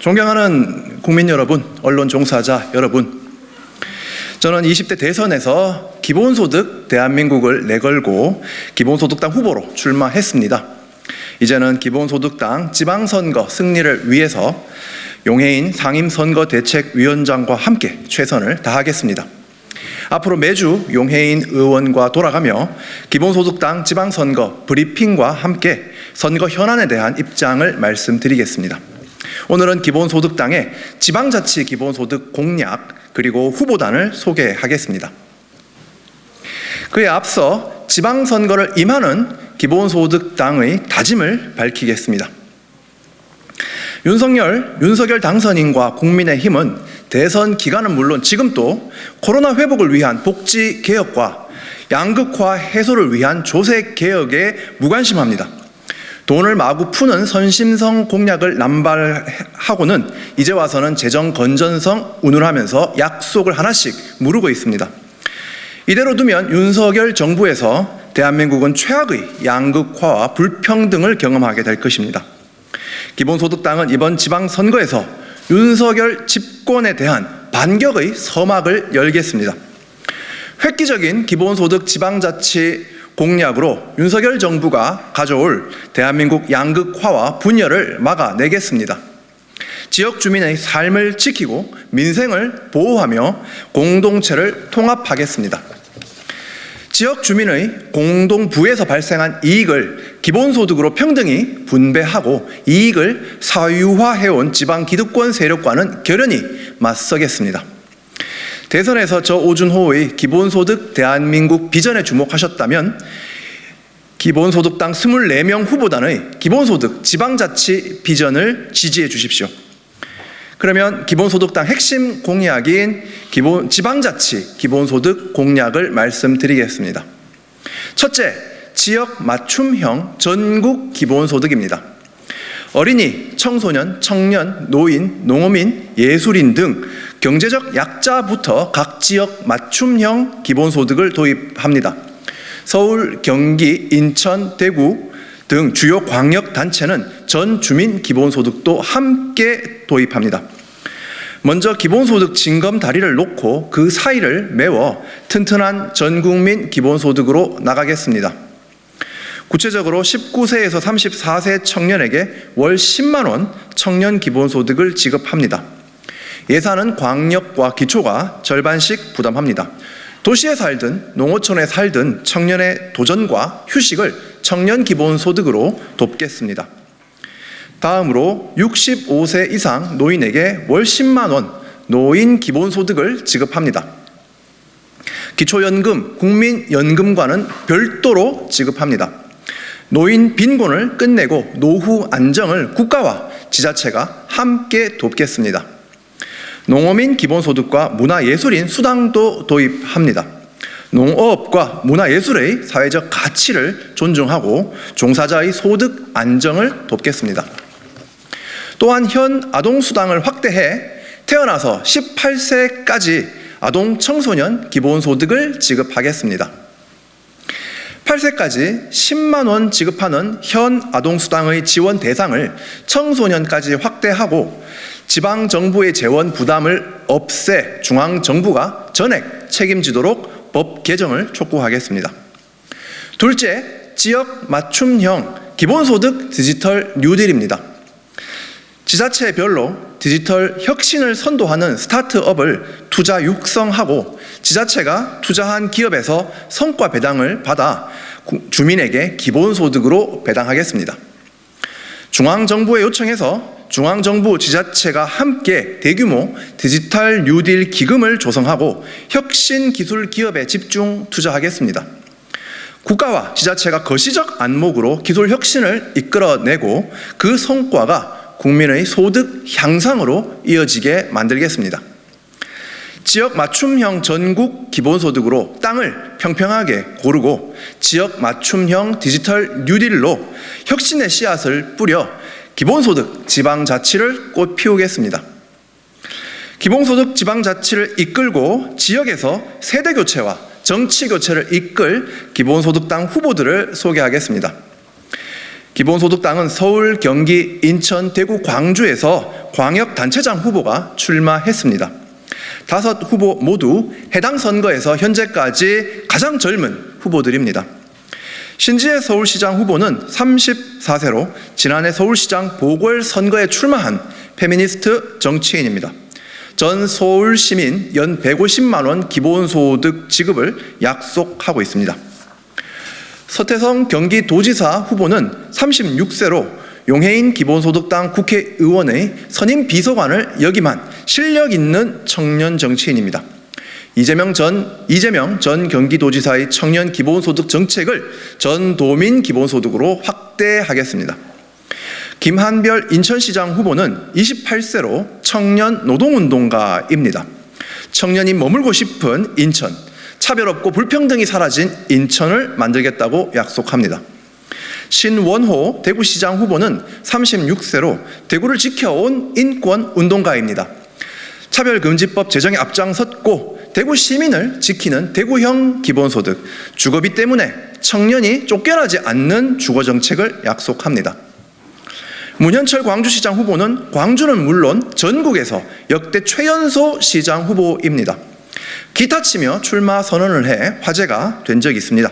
존경하는 국민 여러분, 언론 종사자 여러분, 저는 20대 대선에서 기본소득 대한민국을 내걸고 기본소득당 후보로 출마했습니다. 이제는 기본소득당 지방선거 승리를 위해서 용해인 상임선거대책위원장과 함께 최선을 다하겠습니다. 앞으로 매주 용해인 의원과 돌아가며 기본소득당 지방선거 브리핑과 함께 선거 현안에 대한 입장을 말씀드리겠습니다. 오늘은 기본소득당의 지방자치 기본소득 공약 그리고 후보단을 소개하겠습니다. 그에 앞서 지방선거를 임하는 기본소득당의 다짐을 밝히겠습니다. 윤석열 당선인과 국민의힘은 대선 기간은 물론 지금도 코로나 회복을 위한 복지 개혁과 양극화 해소를 위한 조세 개혁에 무관심합니다. 돈을 마구 푸는 선심성 공약을 남발하고는 이제 와서는 재정 건전성 운운하면서 약속을 하나씩 무르고 있습니다. 이대로 두면 윤석열 정부에서 대한민국은 최악의 양극화와 불평등을 경험하게 될 것입니다. 기본소득당은 이번 지방선거에서 윤석열 집권에 대한 반격의 서막을 열겠습니다. 획기적인 기본소득 지방자치 공약으로 윤석열 정부가 가져올 대한민국 양극화와 분열을 막아내겠습니다. 지역 주민의 삶을 지키고 민생을 보호하며 공동체를 통합하겠습니다. 지역 주민의 공동부에서 발생한 이익을 기본소득으로 평등히 분배하고 이익을 사유화해온 지방기득권 세력과는 결연히 맞서겠습니다. 대선에서 저 오준호의 기본소득 대한민국 비전에 주목하셨다면 기본소득당 24명 후보단의 기본소득 지방자치 비전을 지지해 주십시오. 그러면 기본소득당 핵심 공약인 지방자치 기본소득 공약을 말씀드리겠습니다. 첫째, 지역 맞춤형 전국 기본소득입니다. 어린이, 청소년, 청년, 노인, 농어민, 예술인 등 경제적 약자부터 각 지역 맞춤형 기본소득을 도입합니다. 서울, 경기, 인천, 대구 등 주요 광역단체는 전 주민 기본소득도 함께 도입합니다. 먼저 기본소득 징검 다리를 놓고 그 사이를 메워 튼튼한 전국민 기본소득으로 나가겠습니다. 구체적으로 19세에서 34세 청년에게 월 10만 원 청년 기본소득을 지급합니다. 예산은 광역과 기초가 절반씩 부담합니다. 도시에 살든 농어촌에 살든 청년의 도전과 휴식을 청년 기본소득으로 돕겠습니다. 다음으로 65세 이상 노인에게 월 10만 원 노인 기본소득을 지급합니다. 기초연금, 국민연금과는 별도로 지급합니다. 노인 빈곤을 끝내고 노후 안정을 국가와 지자체가 함께 돕겠습니다. 농어민 기본소득과 문화예술인 수당도 도입합니다. 농업과 문화예술의 사회적 가치를 존중하고 종사자의 소득 안정을 돕겠습니다. 또한 현 아동수당을 확대해 태어나서 18세까지 아동 청소년 기본소득을 지급하겠습니다. 8세까지 10만 원 지급하는 현 아동수당의 지원 대상을 청소년까지 확대하고 지방정부의 재원 부담을 없애 중앙정부가 전액 책임지도록 법 개정을 촉구하겠습니다. 둘째, 지역 맞춤형 기본소득 디지털 뉴딜입니다. 지자체별로 디지털 혁신을 선도하는 스타트업을 투자 육성하고 지자체가 투자한 기업에서 성과 배당을 받아 주민에게 기본소득으로 배당하겠습니다. 중앙정부에 요청해서 중앙정부 지자체가 함께 대규모 디지털 뉴딜 기금을 조성하고 혁신 기술 기업에 집중 투자하겠습니다. 국가와 지자체가 거시적 안목으로 기술 혁신을 이끌어내고 그 성과가 국민의 소득 향상으로 이어지게 만들겠습니다. 지역 맞춤형 전국 기본소득으로 땅을 평평하게 고르고 지역 맞춤형 디지털 뉴딜로 혁신의 씨앗을 뿌려 기본소득 지방자치를 꽃피우겠습니다. 기본소득 지방자치를 이끌고 지역에서 세대교체와 정치교체를 이끌 기본소득당 후보들을 소개하겠습니다. 기본소득당은 서울, 경기, 인천, 대구, 광주에서 광역단체장 후보가 출마했습니다. 5 후보 모두 해당 선거에서 현재까지 가장 젊은 후보들입니다. 신지혜 서울시장 후보는 34세로 지난해 서울시장 보궐선거에 출마한 페미니스트 정치인입니다. 전 서울시민 연 150만 원 기본소득 지급을 약속하고 있습니다. 서태성 경기도지사 후보는 36세로 용해인 기본소득당 국회의원의 선임 비서관을 역임한 실력 있는 청년 정치인입니다. 이재명 전 경기도지사의 청년 기본소득 정책을 전도민 기본소득으로 확대하겠습니다. 김한별 인천시장 후보는 28세로 청년 노동운동가입니다. 청년이 머물고 싶은 인천, 차별 없고 불평등이 사라진 인천을 만들겠다고 약속합니다. 신원호 대구시장 후보는 36세로 대구를 지켜온 인권운동가입니다. 차별금지법 제정에 앞장섰고 대구 시민을 지키는 대구형 기본소득, 주거비 때문에 청년이 쫓겨나지 않는 주거정책을 약속합니다. 문현철 광주시장 후보는 광주는 물론 전국에서 역대 최연소 시장 후보입니다. 기타 치며 출마 선언을 해 화제가 된 적이 있습니다.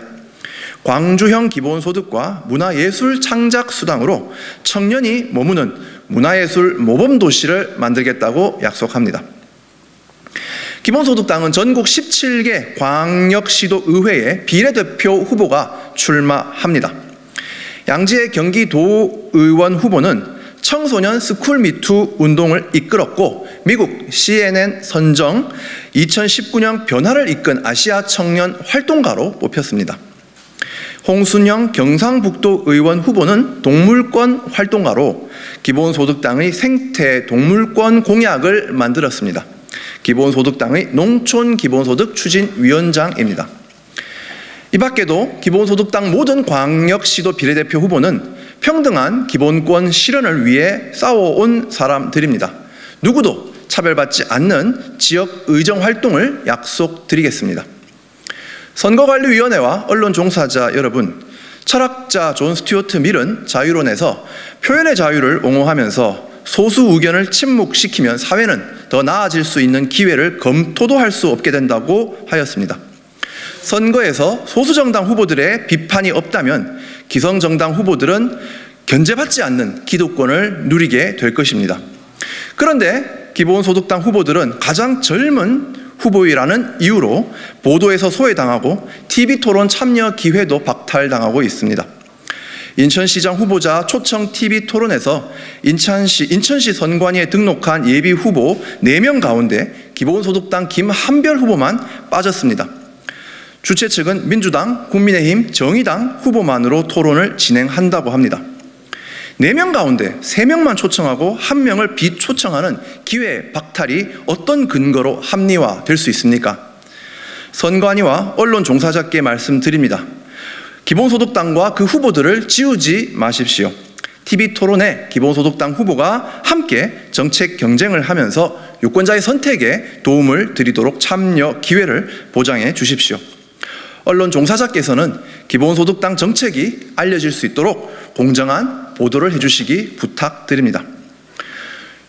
광주형 기본소득과 문화예술 창작수당으로 청년이 머무는 문화예술 모범도시를 만들겠다고 약속합니다. 기본소득당은 전국 17개 광역시도의회의 비례대표 후보가 출마합니다. 양지의 경기도의원 후보는 청소년 스쿨미투 운동을 이끌었고 미국 CNN 선정 2019년 변화를 이끈 아시아 청년 활동가로 뽑혔습니다. 홍순영 경상북도 의원 후보는 동물권 활동가로 기본소득당의 생태 동물권 공약을 만들었습니다. 기본소득당의 농촌기본소득 추진위원장입니다. 이 밖에도 기본소득당 모든 광역시도 비례대표 후보는 평등한 기본권 실현을 위해 싸워온 사람들입니다. 누구도 차별받지 않는 지역 의정 활동을 약속드리겠습니다. 선거관리위원회와 언론 종사자 여러분, 철학자 존 스튜어트 밀은 자유론에서 표현의 자유를 옹호하면서 소수 의견을 침묵시키면 사회는 더 나아질 수 있는 기회를 검토도 할 수 없게 된다고 하였습니다. 선거에서 소수정당 후보들의 비판이 없다면 기성정당 후보들은 견제받지 않는 기득권을 누리게 될 것입니다. 그런데 기본소득당 후보들은 가장 젊은 후보이라는 이유로 보도에서 소외당하고 TV토론 참여 기회도 박탈당하고 있습니다. 인천시장 후보자 초청 TV토론에서 인천시 선관위에 등록한 예비 후보 4명 가운데 기본소득당 김한별 후보만 빠졌습니다. 주최 측은 민주당, 국민의힘, 정의당 후보만으로 토론을 진행한다고 합니다. 4명 가운데 3명만 초청하고 1명을 비초청하는 기회 박탈이 어떤 근거로 합리화될 수 있습니까? 선관위와 언론 종사자께 말씀드립니다. 기본소득당과 그 후보들을 지우지 마십시오. TV토론에 기본소득당 후보가 함께 정책 경쟁을 하면서 유권자의 선택에 도움을 드리도록 참여 기회를 보장해 주십시오. 언론 종사자께서는 기본소득당 정책이 알려질 수 있도록 공정한 보도를 해주시기 부탁드립니다.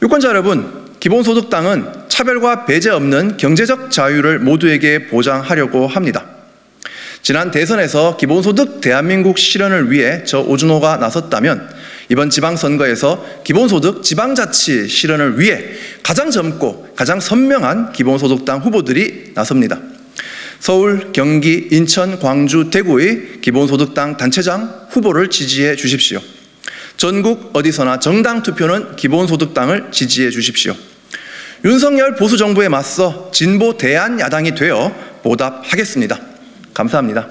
유권자 여러분, 기본소득당은 차별과 배제 없는 경제적 자유를 모두에게 보장하려고 합니다. 지난 대선에서 기본소득 대한민국 실현을 위해 저 오준호가 나섰다면 이번 지방선거에서 기본소득 지방자치 실현을 위해 가장 젊고 가장 선명한 기본소득당 후보들이 나섭니다. 서울, 경기, 인천, 광주, 대구의 기본소득당 단체장 후보를 지지해 주십시오. 전국 어디서나 정당 투표는 기본소득당을 지지해 주십시오. 윤석열 보수정부에 맞서 진보 대한야당이 되어 보답하겠습니다. 감사합니다.